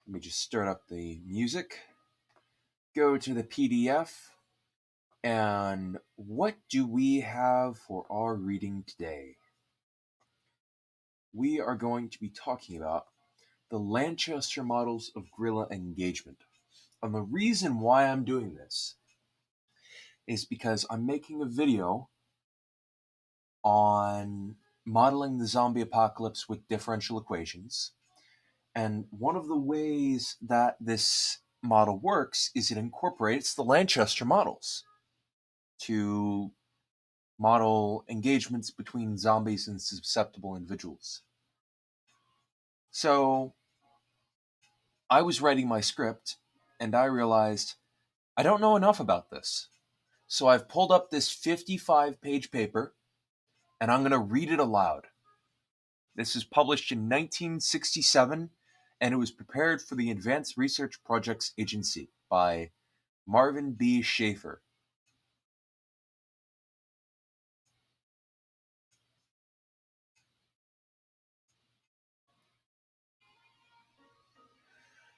Let me just start up the music, go to the PDF, and what do we have for our reading today? We are going to be talking about the Lanchester models of guerrilla engagement. And the reason why I'm doing this is because I'm making a video on modeling the zombie apocalypse with differential equations. And one of the ways that this model works is it incorporates the Lanchester models to model engagements between zombies and susceptible individuals. So I was writing my script and I realized I don't know enough about this. So I've pulled up this 55-page paper and I'm going to read it aloud. This is published in 1967 and it was prepared for the Advanced Research Projects Agency by Marvin B. Schaefer.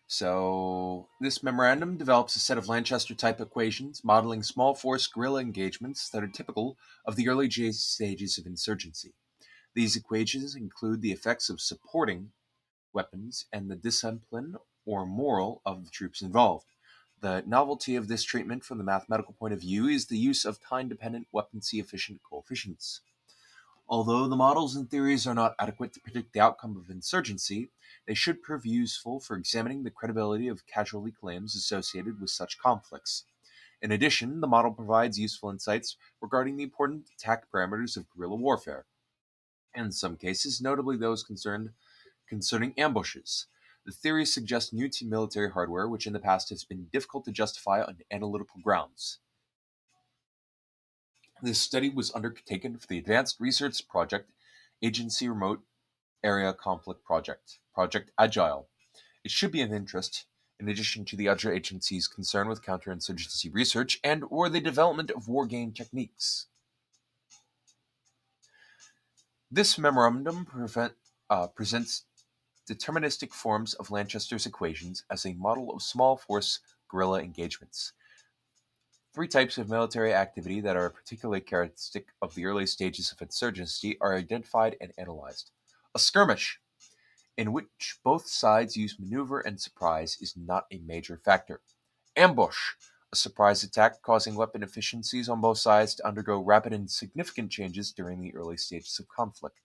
So, this memorandum develops a set of Lanchester-type equations modeling small force guerrilla engagements that are typical of the early stages of insurgency. These equations include the effects of supporting weapons and the discipline or moral of the troops involved. The novelty of this treatment from the mathematical point of view is the use of time-dependent weaponcy-efficient coefficients. Although the models and theories are not adequate to predict the outcome of insurgency, they should prove useful for examining the credibility of casualty claims associated with such conflicts. In addition, the model provides useful insights regarding the important attack parameters of guerrilla warfare, in some cases, notably those concerning ambushes. The theory suggests new to military hardware, which in the past has been difficult to justify on analytical grounds. This study was undertaken for the Advanced Research Project Agency Remote Area Conflict Project, Project Agile. It should be of interest, in addition to the other agencies concerned with counterinsurgency research and or the development of wargame techniques. This memorandum presents deterministic forms of Lanchester's equations as a model of small force guerrilla engagements. Three types of military activity that are particularly characteristic of the early stages of insurgency are identified and analyzed. A skirmish, in which both sides use maneuver and surprise, is not a major factor. Ambush, a surprise attack causing weapon efficiencies on both sides to undergo rapid and significant changes during the early stages of conflict.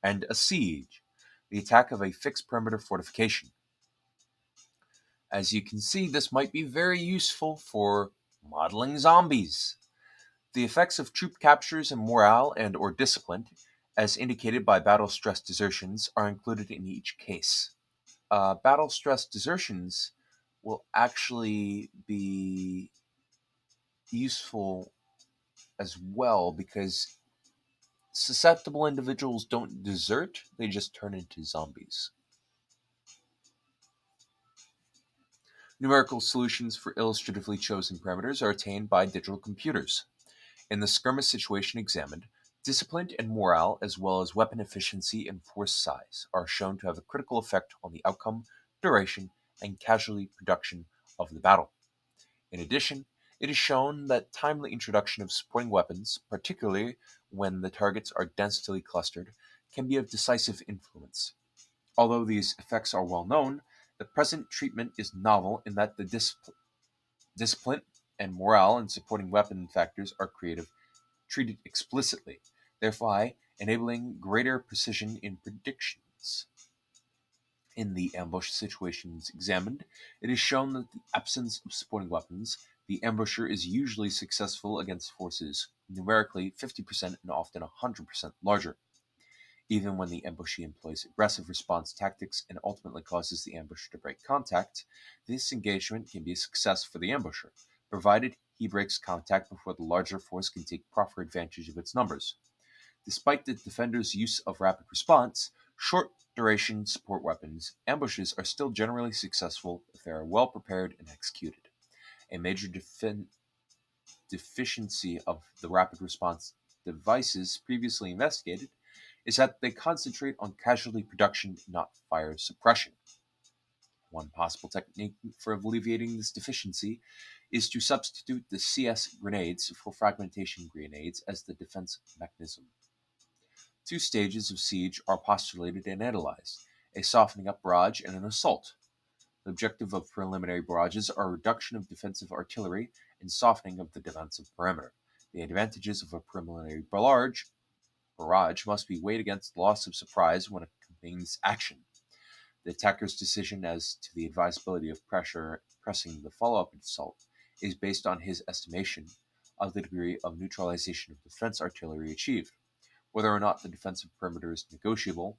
And a siege, the attack of a fixed perimeter fortification. As you can see, this might be very useful for modeling zombies. The effects of troop captures and morale and or discipline, as indicated by battle-stress desertions, are included in each case. Battle-stress desertions will actually be useful as well because susceptible individuals don't desert, they just turn into zombies. Numerical solutions for illustratively chosen parameters are attained by digital computers. In the skirmish situation examined, discipline and morale, as well as weapon efficiency and force size, are shown to have a critical effect on the outcome, duration, and casualty production of the battle. In addition, it is shown that timely introduction of supporting weapons, particularly when the targets are densely clustered, can be of decisive influence. Although these effects are well known, the present treatment is novel in that the discipline and morale and supporting weapon factors are treated explicitly, thereby enabling greater precision in predictions. In the ambush situations examined, it is shown that the absence of supporting weapons, the ambusher is usually successful against forces numerically 50% and often 100% larger. Even when the ambushee employs aggressive response tactics and ultimately causes the ambusher to break contact, this engagement can be a success for the ambusher, provided he breaks contact before the larger force can take proper advantage of its numbers. Despite the defender's use of rapid response, short-duration support weapons, ambushes are still generally successful if they are well prepared and executed. A major deficiency of the rapid response devices previously investigated is that they concentrate on casualty production, not fire suppression. One possible technique for alleviating this deficiency is to substitute the CS grenades for fragmentation grenades as the defense mechanism. Two stages of siege are postulated and analyzed: a softening up barrage and an assault. The objective of preliminary barrages are reduction of defensive artillery and softening of the defensive perimeter. The advantages of a preliminary barrage must be weighed against loss of surprise when accompanying this action. The attacker's decision as to the advisability of pressing the follow-up assault is based on his estimation of the degree of neutralization of defense artillery achieved, whether or not the defensive perimeter is negotiable,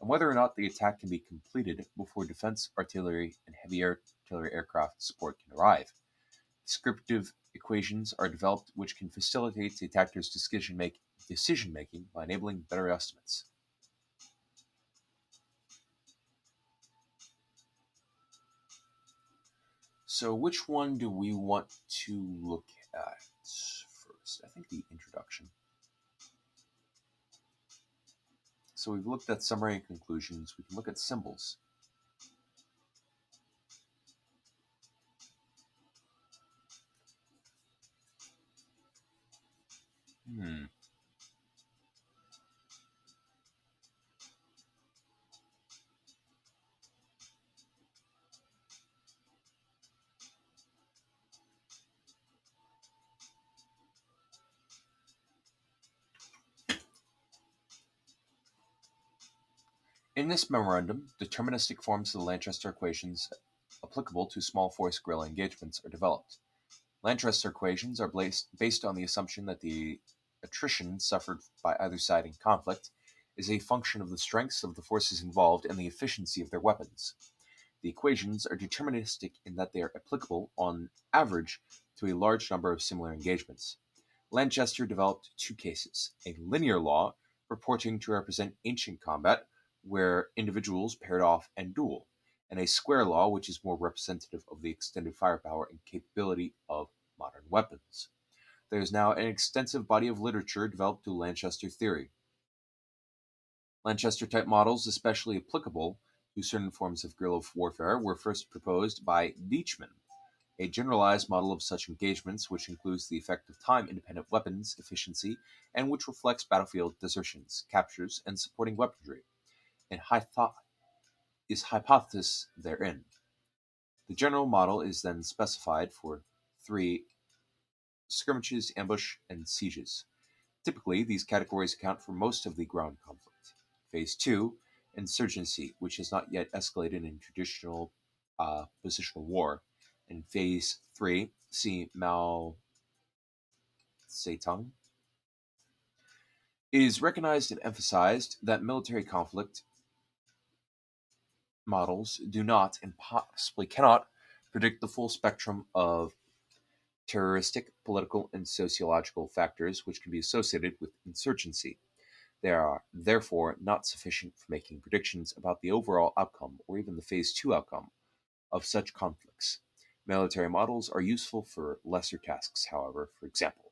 and whether or not the attack can be completed before defense artillery and heavy artillery aircraft support can arrive. Descriptive equations are developed which can facilitate the attacker's decision making by enabling better estimates. So, which one do we want to look at first? I think the introduction. So, we've looked at summary and conclusions. We can look at symbols. Hmm. In this memorandum, deterministic forms of the Lanchester equations applicable to small force guerrilla engagements are developed. Lanchester equations are based on the assumption that the attrition suffered by either side in conflict is a function of the strengths of the forces involved and the efficiency of their weapons. The equations are deterministic in that they are applicable, on average, to a large number of similar engagements. Lanchester developed two cases: a linear law purporting to represent ancient combat, where individuals paired off and duel, and a square law which is more representative of the extended firepower and capability of modern weapons. There is now an extensive body of literature developed to Lanchester theory. Lanchester type models, especially applicable to certain forms of guerrilla warfare, were first proposed by Deachman. A generalized model of such engagements, which includes the effect of time-independent weapons efficiency and which reflects battlefield desertions, captures, and supporting weaponry, and is hypothesis therein. The general model is then specified for three: skirmishes, ambush, and sieges. Typically, these categories account for most of the ground conflict. Phase 2, insurgency, which has not yet escalated in traditional positional war. And Phase 3, see Mao Zedong, it is recognized and emphasized that military conflict models do not and possibly cannot predict the full spectrum of terroristic, political, and sociological factors which can be associated with insurgency. They are therefore not sufficient for making predictions about the overall outcome or even the Phase 2 outcome of such conflicts. Military models are useful for lesser tasks, however. For example,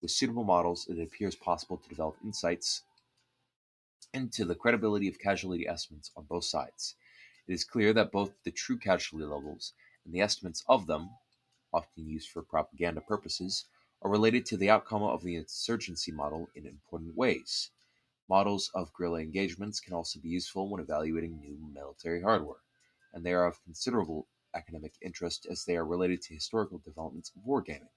with suitable models, it appears possible to develop insights into the credibility of casualty estimates on both sides. It is clear that both the true casualty levels and the estimates of them, often used for propaganda purposes, are related to the outcome of the insurgency model in important ways. Models of guerrilla engagements can also be useful when evaluating new military hardware, and they are of considerable academic interest as they are related to historical developments of wargaming.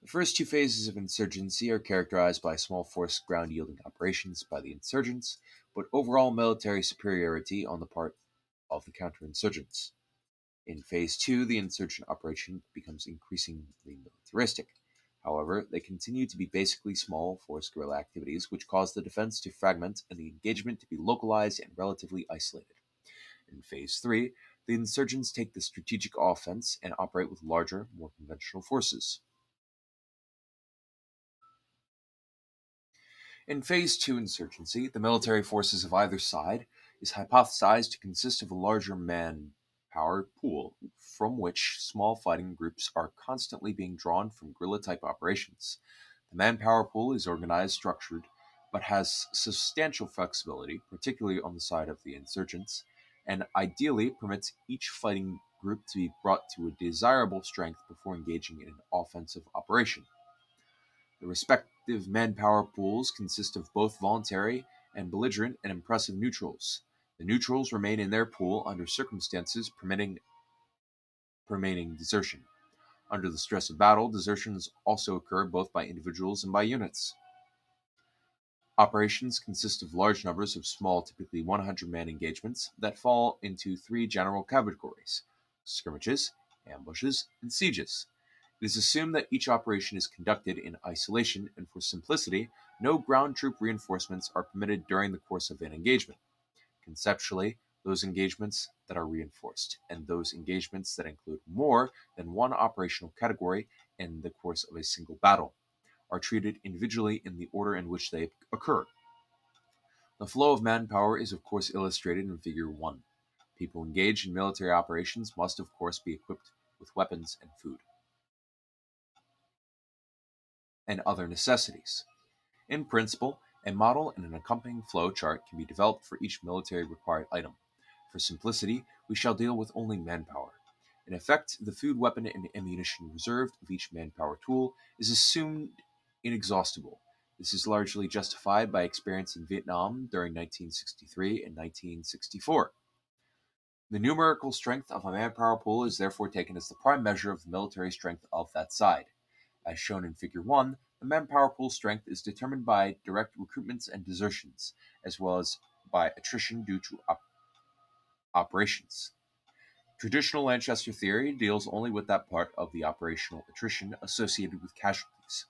The first two phases of insurgency are characterized by small force ground yielding operations by the insurgents, but overall military superiority on the part of the counterinsurgents. In Phase 2, the insurgent operation becomes increasingly militaristic. However, they continue to be basically small force guerrilla activities which cause the defense to fragment and the engagement to be localized and relatively isolated. In Phase 3, the insurgents take the strategic offense and operate with larger, more conventional forces. In Phase 2 insurgency, the military forces of either side is hypothesized to consist of a larger manpower pool from which small fighting groups are constantly being drawn from guerrilla-type operations. The manpower pool is organized, structured, but has substantial flexibility, particularly on the side of the insurgents, and ideally permits each fighting group to be brought to a desirable strength before engaging in an offensive operation. The respective manpower pools consist of both voluntary and belligerent and impressive neutrals. The neutrals remain in their pool under circumstances permitting desertion. Under the stress of battle, desertions also occur both by individuals and by units. Operations consist of large numbers of small, typically 100-man engagements that fall into three general categories: skirmishes, ambushes, and sieges. It is assumed that each operation is conducted in isolation, and for simplicity, no ground troop reinforcements are permitted during the course of an engagement. Conceptually, those engagements that are reinforced, and those engagements that include more than one operational category in the course of a single battle, are treated individually in the order in which they occur. The flow of manpower is of course illustrated in Figure 1. People engaged in military operations must of course be equipped with weapons and food, and other necessities. In principle, a model and an accompanying flow chart can be developed for each military required item. For simplicity, we shall deal with only manpower. In effect, the food, weapon, and ammunition reserved of each manpower tool is assumed inexhaustible. This is largely justified by experience in Vietnam during 1963 and 1964. The numerical strength of a manpower pool is therefore taken as the prime measure of the military strength of that side. As shown in Figure 1, the manpower pool strength is determined by direct recruitments and desertions, as well as by attrition due to operations. Traditional Lanchester theory deals only with that part of the operational attrition associated with casualties.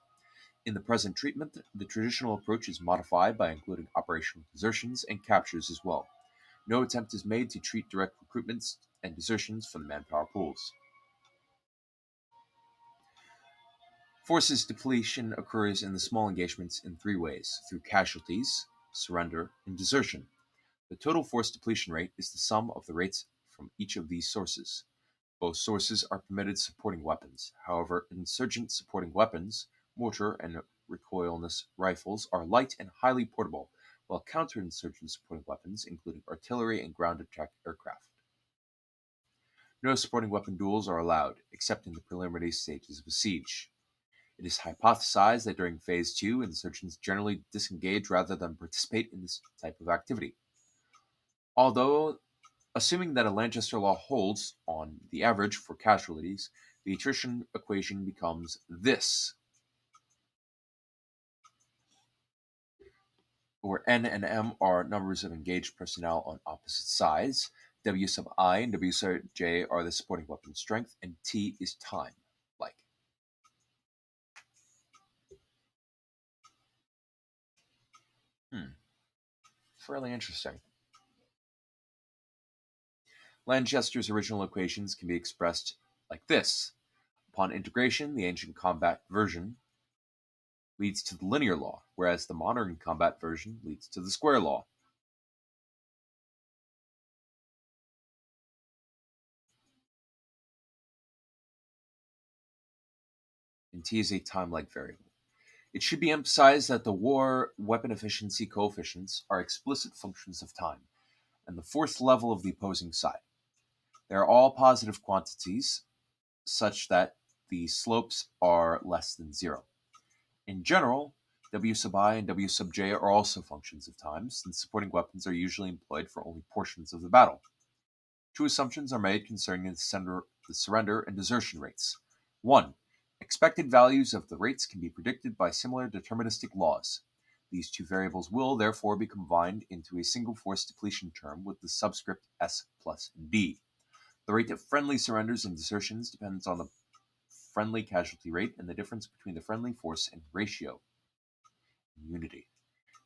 In the present treatment, the traditional approach is modified by including operational desertions and captures as well. No attempt is made to treat direct recruitments and desertions from the manpower pools. Forces depletion occurs in the small engagements in three ways: through casualties, surrender, and desertion. The total force depletion rate is the sum of the rates from each of these sources. Both sources are permitted supporting weapons. However, insurgent supporting weapons, mortar and recoilless rifles, are light and highly portable, while counterinsurgent supporting weapons, including artillery and ground attack aircraft. No supporting weapon duels are allowed, except in the preliminary stages of a siege. It is hypothesized that during Phase 2, insurgents generally disengage rather than participate in this type of activity. Although, assuming that a Lanchester law holds on the average for casualties, the attrition equation becomes this, where N and M are numbers of engaged personnel on opposite sides, W sub I and W sub J are the supporting weapon strength, and T is time. Like. Fairly interesting. Lanchester's original equations can be expressed like this. Upon integration, the ancient combat version leads to the linear law, whereas the modern combat version leads to the square law. And T is a time-like variable. It should be emphasized that the war weapon efficiency coefficients are explicit functions of time, and the fourth level of the opposing side. They are all positive quantities, such that the slopes are less than zero. In general, W sub I and W sub j are also functions of time, since supporting weapons are usually employed for only portions of the battle. Two assumptions are made concerning the surrender and desertion rates. 1. Expected values of the rates can be predicted by similar deterministic laws. These two variables will, therefore, be combined into a single force depletion term with the subscript S plus D. The rate of friendly surrenders and desertions depends on the friendly casualty rate and the difference between the friendly force and ratio in unity.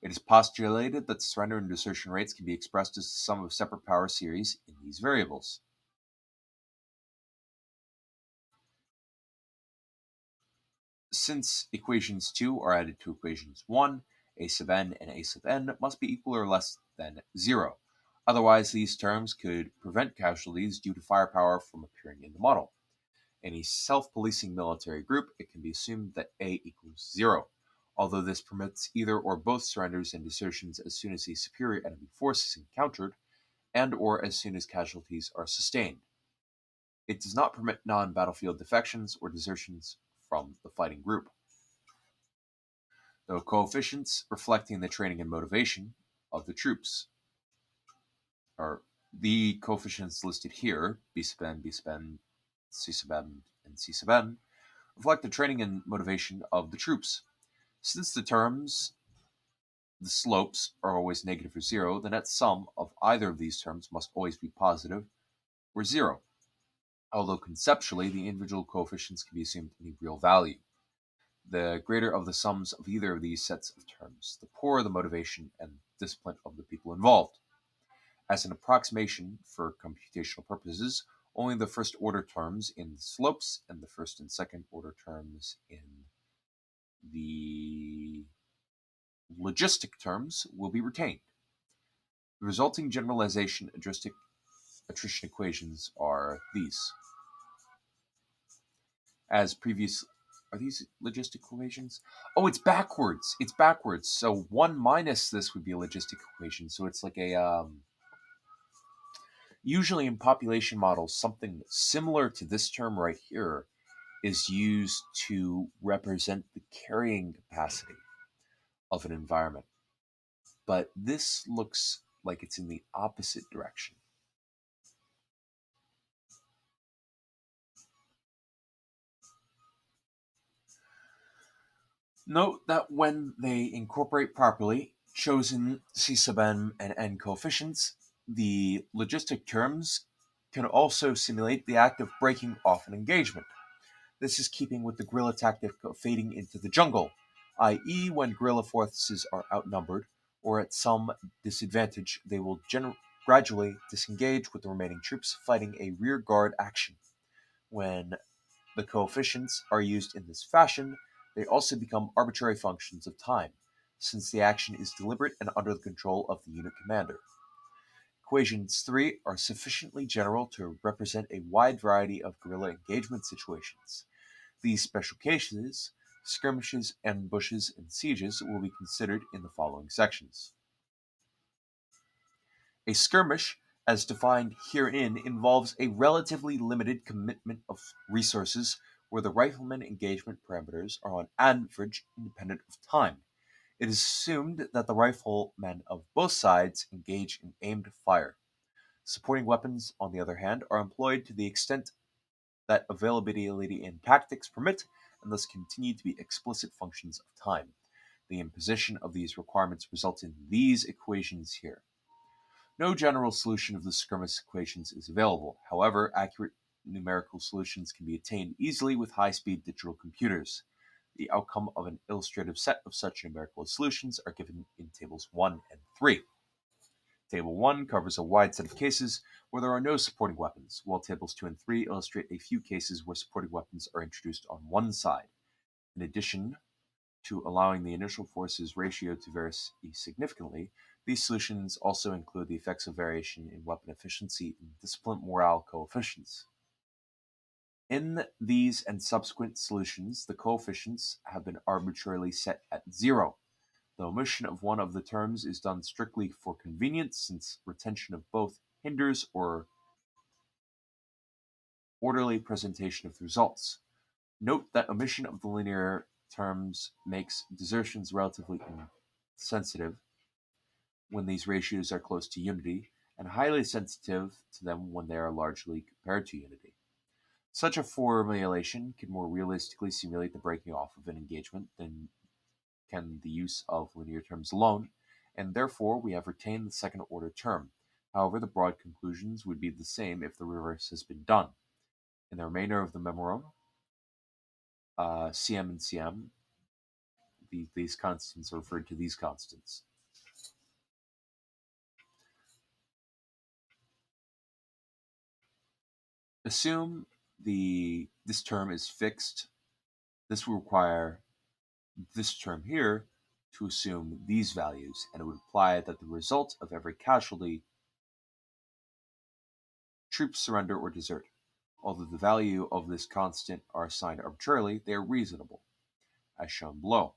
It is postulated that surrender and desertion rates can be expressed as the sum of separate power series in these variables. Since equations 2 are added to equations 1, a sub n and a sub n must be equal or less than 0. Otherwise, these terms could prevent casualties due to firepower from appearing in the model. In a self-policing military group, it can be assumed that A equals 0, although this permits either or both surrenders and desertions as soon as a superior enemy force is encountered, and or as soon as casualties are sustained. It does not permit non-battlefield defections or desertions from the fighting group. The coefficients reflecting the training and motivation of the troops are the coefficients listed here, B sub n, B sub n, C sub n, and C sub n, reflect the training and motivation of the troops. Since the slopes are always negative or zero, the net sum of either of these terms must always be positive or zero, although conceptually the individual coefficients can be assumed any real value. The greater of the sums of either of these sets of terms, the poorer the motivation and discipline of the people involved. As an approximation for computational purposes, only the first order terms in the slopes and the first and second order terms in the logistic terms will be retained. The resulting generalization attrition equations are these. As previous, are these logistic equations? Oh, it's backwards. It's backwards. So 1 minus this would be a logistic equation. So it's like a usually in population models, something similar to this term right here is used to represent the carrying capacity of an environment. But this looks like it's in the opposite direction. Note that when they incorporate properly chosen C sub n and n coefficients, the logistic terms can also simulate the act of breaking off an engagement. This is keeping with the guerrilla tactic of fading into the jungle, i.e., when guerrilla forces are outnumbered or at some disadvantage, they will gradually disengage with the remaining troops fighting a rear guard action. When the coefficients are used in this fashion, they also become arbitrary functions of time, since the action is deliberate and under the control of the unit commander. Equations 3 are sufficiently general to represent a wide variety of guerrilla engagement situations. These special cases, skirmishes, ambushes, and sieges, will be considered in the following sections. A skirmish, as defined herein, involves a relatively limited commitment of resources where the rifleman engagement parameters are on average independent of time. It is assumed that the riflemen of both sides engage in aimed fire. Supporting weapons, on the other hand, are employed to the extent that availability and tactics permit, and thus continue to be explicit functions of time. The imposition of these requirements results in these equations here. No general solution of the skirmish equations is available. However, accurate numerical solutions can be attained easily with high-speed digital computers. The outcome of an illustrative set of such numerical solutions are given in tables 1 and 3. Table 1 covers a wide set of cases where there are no supporting weapons, while tables 2 and 3 illustrate a few cases where supporting weapons are introduced on one side. In addition to allowing the initial forces ratio to vary significantly, these solutions also include the effects of variation in weapon efficiency and discipline morale coefficients. In these and subsequent solutions, the coefficients have been arbitrarily set at 0. The omission of one of the terms is done strictly for convenience, since retention of both hinders or orderly presentation of the results. Note that omission of the linear terms makes desertions relatively insensitive when these ratios are close to unity, and highly sensitive to them when they are largely compared to unity. Such a formulation can more realistically simulate the breaking off of an engagement than can the use of linear terms alone, and therefore we have retained the second order term. However, the broad conclusions would be the same if the reverse has been done. In the remainder of the memorandum, CM and CM, these constants are referred to these constants. Assume this term is fixed. This will require this term here to assume these values, and it would imply that the result of every casualty, troops surrender or desert. Although the value of this constant are assigned arbitrarily, they are reasonable, as shown below.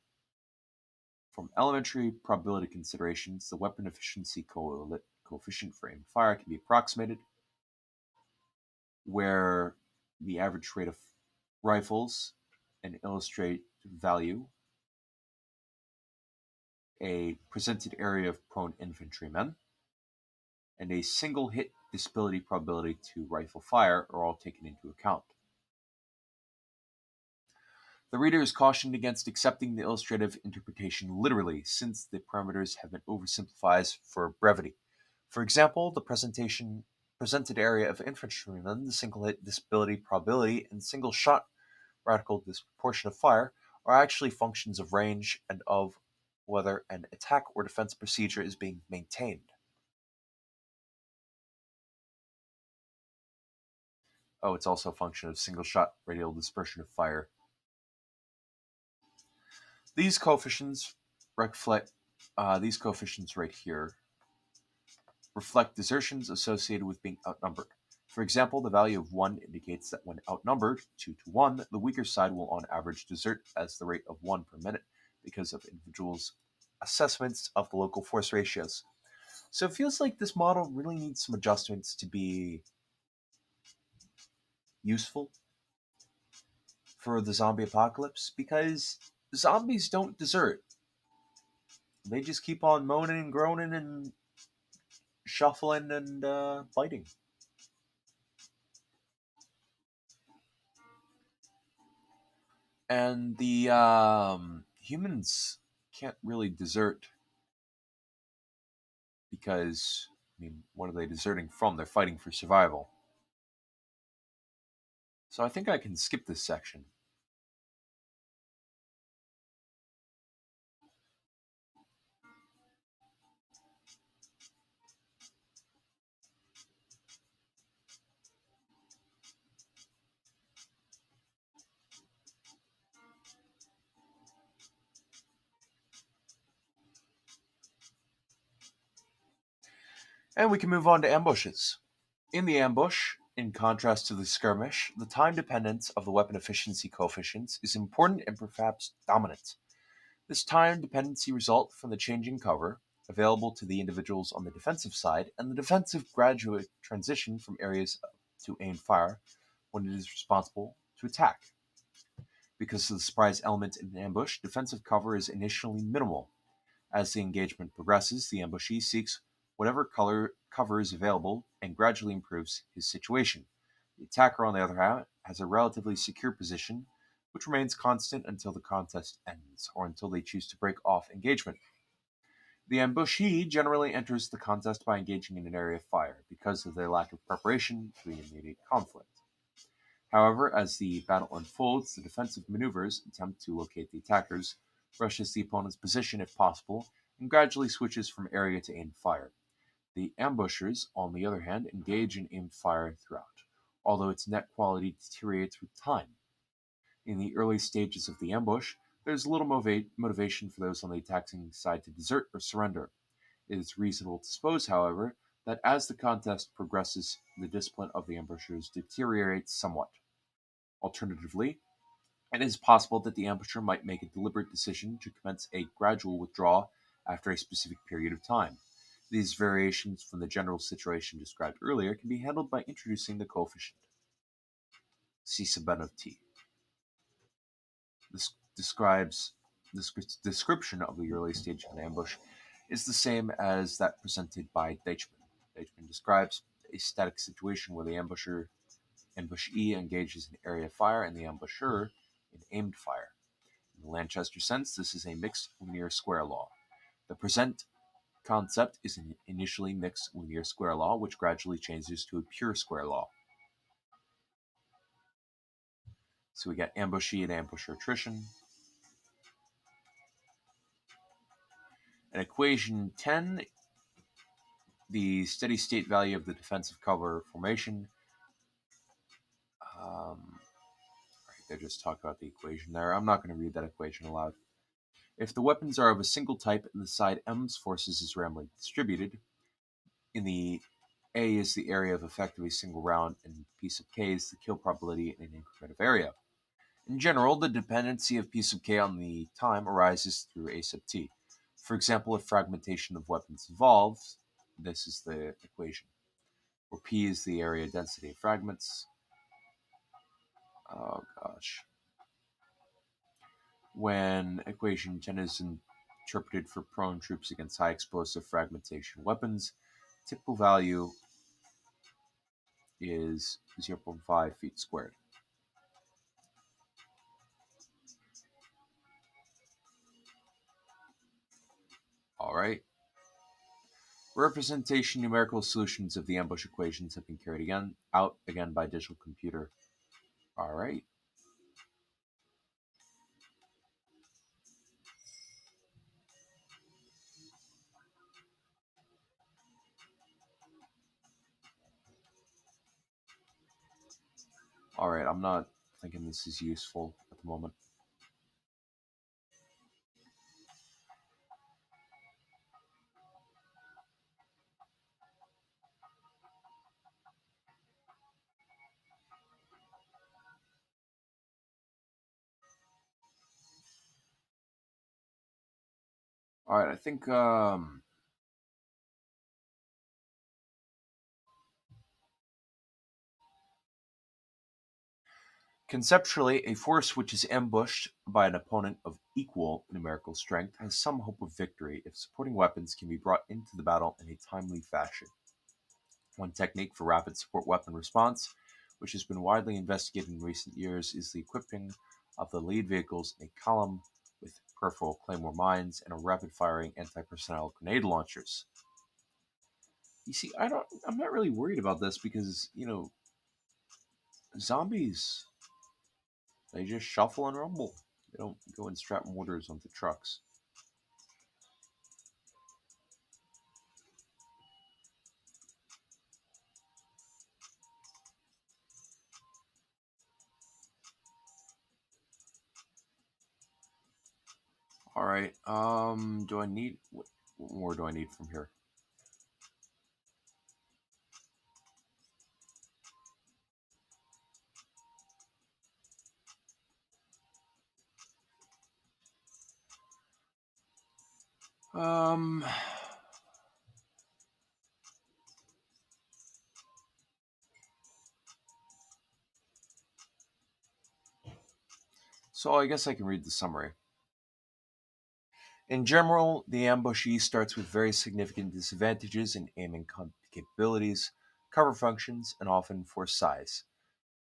From elementary probability considerations, the weapon efficiency correlate coefficient for aim fire can be approximated, where the average rate of rifles and illustrate value, a presented area of prone infantrymen, and a single hit disability probability to rifle fire are all taken into account. The reader is cautioned against accepting the illustrative interpretation literally, since the parameters have been oversimplified for brevity. For example, the presented area of infantrymen, the single hit disability probability, and single shot radical disproportion of fire are actually functions of range and of whether an attack or defense procedure is being maintained. Oh, it's also a function of single shot radial dispersion of fire. These coefficients reflect these coefficients right here reflect desertions associated with being outnumbered. For example, the value of 1 indicates that when outnumbered 2 to 1, the weaker side will on average desert as the rate of 1 per minute because of individuals' assessments of the local force ratios. So it feels like this model really needs some adjustments to be useful for the zombie apocalypse, because zombies don't desert. They just keep on moaning and groaning and shuffling and biting. And the humans can't really desert because, I mean, what are they deserting from? They're fighting for survival. So I think I can skip this section. And we can move on to ambushes. In the ambush, in contrast to the skirmish, the time dependence of the weapon efficiency coefficients is important and perhaps dominant. This time dependency results from the changing cover available to the individuals on the defensive side and the defensive graduate transition from areas to aim fire when it is responsible to attack. Because of the surprise element in an ambush, defensive cover is initially minimal. As the engagement progresses, the ambushee seeks whatever cover is available and gradually improves his situation. The attacker, on the other hand, has a relatively secure position, which remains constant until the contest ends, or until they choose to break off engagement. The ambushee generally enters the contest by engaging in an area of fire, because of their lack of preparation for the immediate conflict. However, as the battle unfolds, the defensive maneuvers attempt to locate the attackers, rushes the opponent's position if possible, and gradually switches from area to aimed fire. The ambushers, on the other hand, engage in aimed fire throughout, although its net quality deteriorates with time. In the early stages of the ambush, there is little motivation for those on the attacking side to desert or surrender. It is reasonable to suppose, however, that as the contest progresses, the discipline of the ambushers deteriorates somewhat. Alternatively, it is possible that the ambusher might make a deliberate decision to commence a gradual withdrawal after a specific period of time. These variations from the general situation described earlier can be handled by introducing the coefficient C sub n of t. This describes this description of the early stage of an ambush is the same as that presented by Deichmann. Deichmann describes a static situation where the ambushee engages in area fire and the ambusher in aimed fire. In the Lanchester sense, this is a mixed linear square law. The present concept is an initially mixed linear square law, which gradually changes to a pure square law. So we got ambushee and ambusher attrition. In equation 10, the steady state value of the defensive cover formation. Right, they just talk about the equation there. I'm not going to read that equation aloud. If the weapons are of a single type and the side M's forces is randomly distributed, in the A is the area of effect of a single round, and P sub K is the kill probability in an increment of area. In general, the dependency of P sub K on the time arises through A sub T. For example, if fragmentation of weapons evolves, this is the equation, where P is the area density of fragments. Oh gosh. When equation 10 is interpreted for prone troops against high explosive fragmentation weapons, typical value is 0.5 feet squared. Alright. Representation numerical solutions of the ambush equations have been carried out again by digital computer. Alright. Alright, I'm not thinking this is useful at the moment. Alright, I think conceptually, a force which is ambushed by an opponent of equal numerical strength has some hope of victory if supporting weapons can be brought into the battle in a timely fashion. One technique for rapid support weapon response, which has been widely investigated in recent years, is the equipping of the lead vehicles in a column with peripheral claymore mines and a rapid-firing anti-personnel grenade launchers. You see, I'm not really worried about this because, zombies, they just shuffle and rumble. They don't go and strap mortars onto trucks. All right. Do I need what more do I need from here? Um. So I guess I can read the summary. In general, the ambushee starts with very significant disadvantages in aiming capabilities, cover functions, and often force size.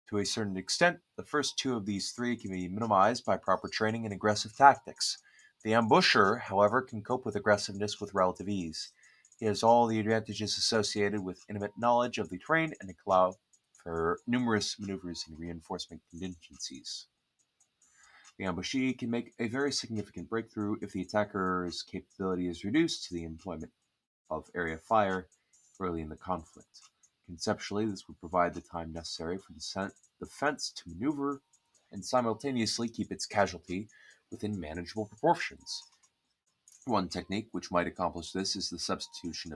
To a certain extent, the first two of these three can be minimized by proper training and aggressive tactics. The ambusher, however, can cope with aggressiveness with relative ease. He has all the advantages associated with intimate knowledge of the terrain and can allow for numerous maneuvers and reinforcement contingencies. The ambushee can make a very significant breakthrough if the attacker's capability is reduced to the employment of area fire early in the conflict. Conceptually, this would provide the time necessary for the defense to maneuver and simultaneously keep its casualty within manageable proportions. One technique which might accomplish this is the substitution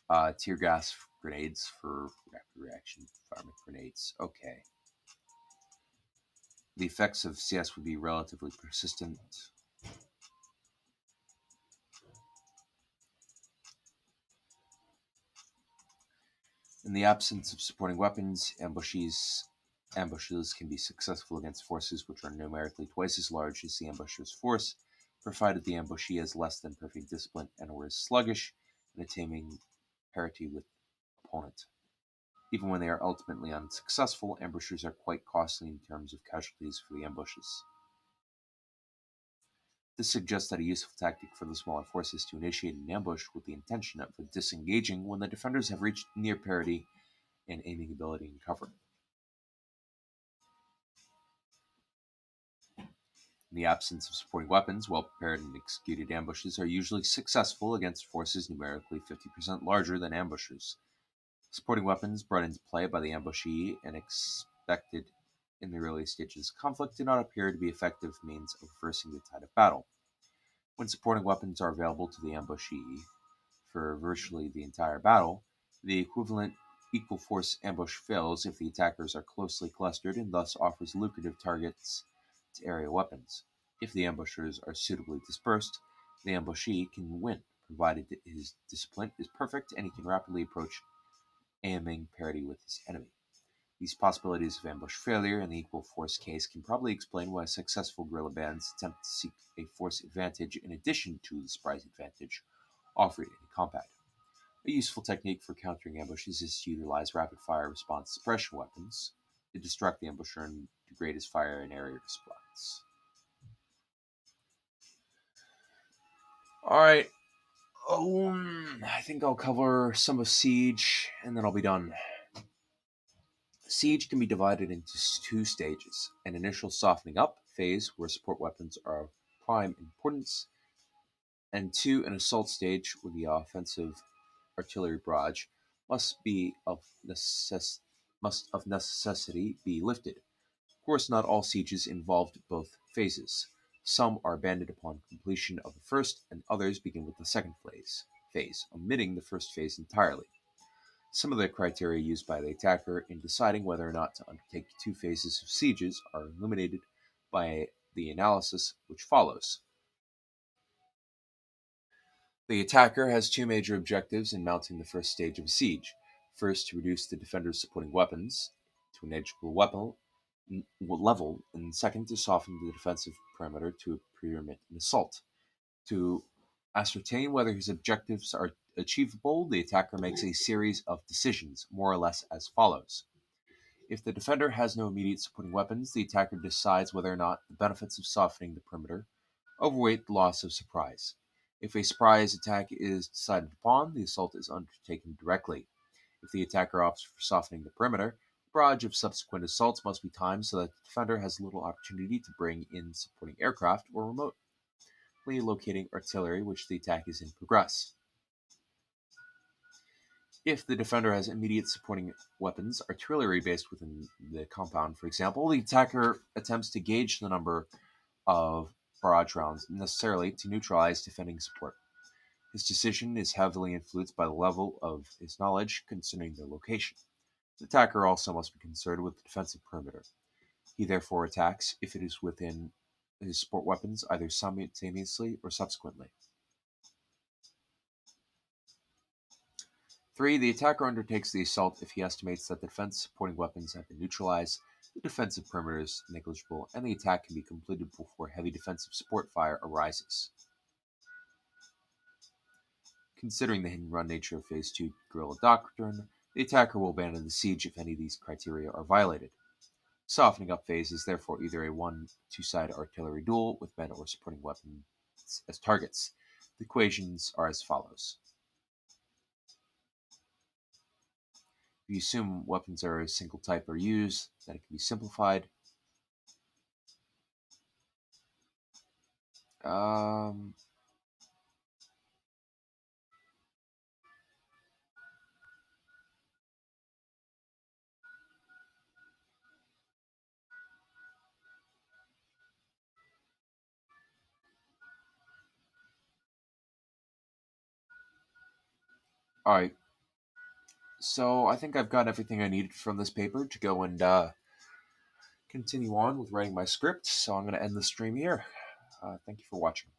of tear gas grenades for rapid reaction fireman grenades. Okay. The effects of CS would be relatively persistent. In the absence of supporting weapons, ambushes can be successful against forces which are numerically twice as large as the ambusher's force, provided the ambushee has less than perfect discipline and or is sluggish in attaining parity with opponent. Even when they are ultimately unsuccessful, ambushers are quite costly in terms of casualties for the ambushes. This suggests that a useful tactic for the smaller force is to initiate an ambush with the intention of disengaging when the defenders have reached near parity in aiming ability and cover. In the absence of supporting weapons, well-prepared and executed ambushes are usually successful against forces numerically 50% larger than ambushers. Supporting weapons brought into play by the ambushee and expected in the early stages of conflict do not appear to be effective means of reversing the tide of battle. When supporting weapons are available to the ambushee for virtually the entire battle, the equivalent equal force ambush fails if the attackers are closely clustered and thus offers lucrative targets to area weapons. If the ambushers are suitably dispersed, the ambushee can win provided that his discipline is perfect and he can rapidly approach aiming parity with his enemy. These possibilities of ambush failure in the equal force case can probably explain why successful guerrilla bands attempt to seek a force advantage in addition to the surprise advantage offered in a combat. A useful technique for countering ambushes is to utilize rapid-fire response suppression weapons to distract the ambusher and degrade his fire and area response. Alright, I think I'll cover some of Siege, and then I'll be done. Siege can be divided into two stages: an initial softening up phase where support weapons are of prime importance, and two, an assault stage where the offensive artillery barrage must of necessity be lifted. Of course, not all sieges involved both phases. Some are abandoned upon completion of the first, and others begin with the second phase, omitting the first phase entirely. Some of the criteria used by the attacker in deciding whether or not to undertake two phases of sieges are illuminated by the analysis which follows. The attacker has two major objectives in mounting the first stage of a siege. First, to reduce the defender's supporting weapons to a negligible level, and second, to soften the defensive perimeter to permit an assault. To ascertain whether his objectives are achievable, the attacker makes a series of decisions, more or less as follows. If the defender has no immediate supporting weapons, the attacker decides whether or not the benefits of softening the perimeter overweight the loss of surprise. If a surprise attack is decided upon, the assault is undertaken directly. If the attacker opts for softening the perimeter, the barrage of subsequent assaults must be timed so that the defender has little opportunity to bring in supporting aircraft or remotely locating artillery which the attack is in progress. If the defender has immediate supporting weapons, artillery based within the compound, for example, the attacker attempts to gauge the number of barrage rounds necessarily to neutralize defending support. His decision is heavily influenced by the level of his knowledge concerning their location. The attacker also must be concerned with the defensive perimeter. He therefore attacks if it is within his support weapons either simultaneously or subsequently. 3. The attacker undertakes the assault if he estimates that the defense supporting weapons have been neutralized, the defensive perimeter is negligible, and the attack can be completed before heavy defensive support fire arises. Considering the hit-and-run nature of Phase 2 guerrilla doctrine, the attacker will abandon the siege if any of these criteria are violated. Softening up phase is therefore either a 1-2-side artillery duel with men or supporting weapons as targets. The equations are as follows. If you assume weapons are a single type or used, then it can be simplified. Alright, so I think I've got everything I needed from this paper to go and continue on with writing my script, so I'm going to end the stream here. Thank you for watching.